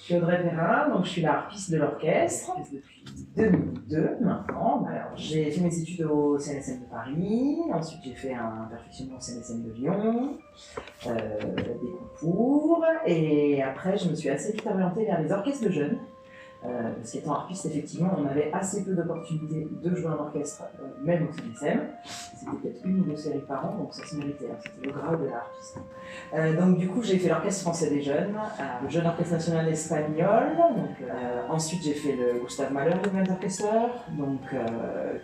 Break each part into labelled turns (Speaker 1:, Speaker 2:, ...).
Speaker 1: Je suis Audrey Perrin, donc je suis la harpiste de l'orchestre depuis 2002 maintenant. Alors, j'ai fait mes études au CNSM de Paris, ensuite j'ai fait un perfectionnement au CNSM de Lyon, des concours, et après je me suis assez vite orientée vers les orchestres de jeunes. Parce qu'étant harpiste, effectivement, on avait assez peu d'opportunités de jouer en orchestre, même au CNSM. C'était peut-être 1 ou 2 séries par an, donc ça se méritait, hein, c'était le grade de la harpiste. Donc du coup, j'ai fait l'Orchestre français des jeunes, le Jeune Orchestre National Espagnol. Ensuite, j'ai fait le Gustav Mahler Jugend Orchester, donc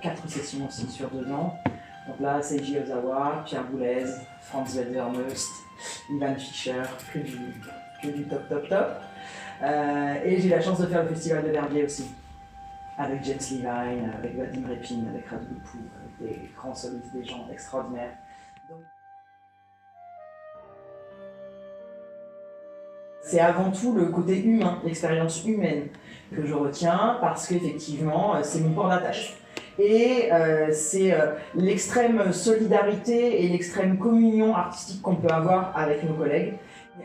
Speaker 1: 4 sessions aussi sur 2 ans. Donc là, Seiji Ozawa, Pierre Boulez, Franz Welser-Möst, Ivan Fischer, que du top. Et j'ai eu la chance de faire le festival de Verbier aussi, avec James Levine, avec Vadim Repin, avec Radu Pou, avec des grands solistes, des gens extraordinaires. C'est avant tout le côté humain, l'expérience humaine que je retiens, parce qu'effectivement, c'est mon port d'attache. Et c'est l'extrême solidarité et l'extrême communion artistique qu'on peut avoir avec nos collègues.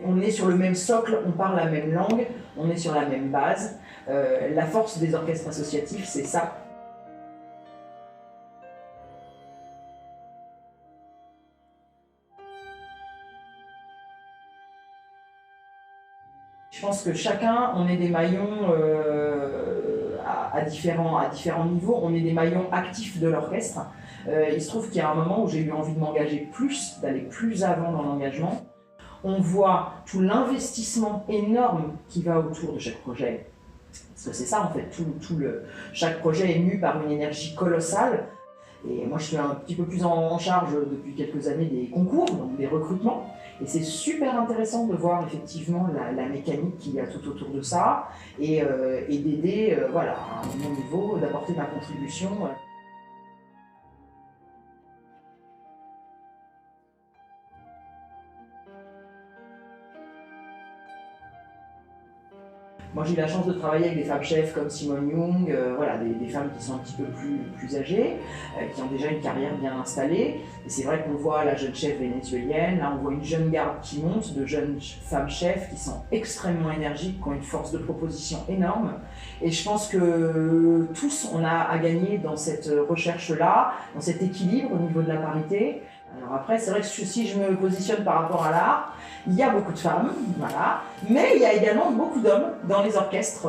Speaker 1: On est sur le même socle, on parle la même langue, on est sur la même base. La force des orchestres associatifs, c'est ça. Je pense que chacun, on est des maillons à différents niveaux, on est des maillons actifs de l'orchestre. Il se trouve qu'il y a un moment où j'ai eu envie de m'engager plus, d'aller plus avant dans l'engagement. On voit tout l'investissement énorme qui va autour de chaque projet. Parce que c'est ça en fait, chaque projet est mu par une énergie colossale. Et moi je suis un petit peu plus en charge depuis quelques années des concours, donc des recrutements. Et c'est super intéressant de voir effectivement la mécanique qu'il y a tout autour de ça et d'aider voilà, à mon niveau, d'apporter ma contribution. Moi j'ai eu la chance de travailler avec des femmes chefs comme Simone Young, voilà, des femmes qui sont un petit peu plus âgées, qui ont déjà une carrière bien installée. Et c'est vrai qu'on voit la jeune chef vénézuélienne, là on voit une jeune garde qui monte, de jeunes femmes chefs qui sont extrêmement énergiques, qui ont une force de proposition énorme. Et je pense que tous on a à gagner dans cette recherche-là, dans cet équilibre au niveau de la parité. Alors après, c'est vrai que si je me positionne par rapport à l'art, il y a beaucoup de femmes, voilà, mais il y a également beaucoup d'hommes dans les orchestres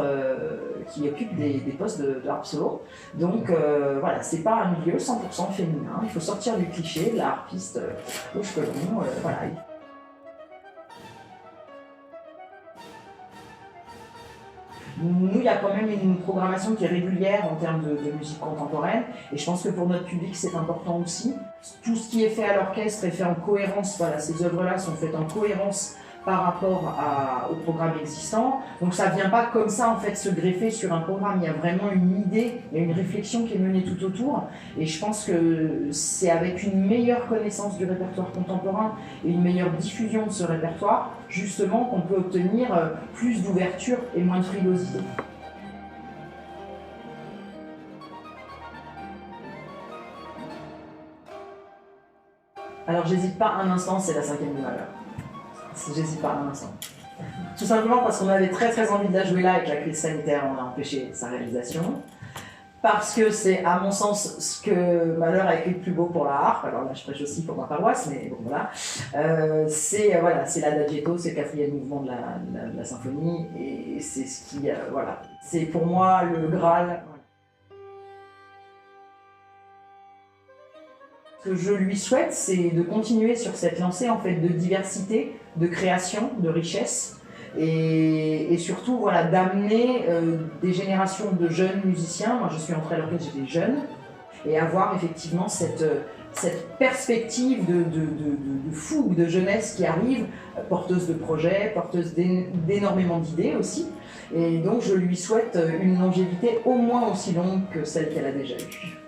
Speaker 1: qui occupent des postes de harpe solo. Donc voilà, c'est pas un milieu 100% féminin, il faut sortir du cliché de la harpiste aux cheveux longs, voilà. Nous, il y a quand même une programmation qui est régulière en termes de musique contemporaine, et je pense que pour notre public, c'est important aussi. Tout ce qui est fait à l'orchestre est fait en cohérence, voilà, ces œuvres-là sont faites en cohérence par rapport au programme existant. Donc ça ne vient pas comme ça en fait se greffer sur un programme, il y a vraiment une idée, il y a une réflexion qui est menée tout autour, et je pense que c'est avec une meilleure connaissance du répertoire contemporain et une meilleure diffusion de ce répertoire, justement, qu'on peut obtenir plus d'ouverture et moins de frilosité. Alors j'hésite pas un instant, c'est la 5e du Malheur. J'hésite pas un instant. Tout simplement parce qu'on avait très envie de la jouer là, avec la crise sanitaire, on a empêché sa réalisation. Parce que c'est, à mon sens, ce que Mahler a écrit le plus beau pour la harpe. Alors là, je prêche aussi pour ma paroisse, mais bon, voilà. C'est l'adagietto, c'est le 4e mouvement de la symphonie, et c'est ce qui, voilà. C'est pour moi le Graal. Ce que je lui souhaite, c'est de continuer sur cette lancée en fait de diversité, de création, de richesse, et surtout voilà, d'amener des générations de jeunes musiciens. Moi je suis entrée à l'orchestre, j'étais jeune, et avoir effectivement cette perspective de fougue, de jeunesse qui arrive, porteuse de projets, porteuse d'énormément d'idées aussi. Et donc je lui souhaite une longévité au moins aussi longue que celle qu'elle a déjà eue.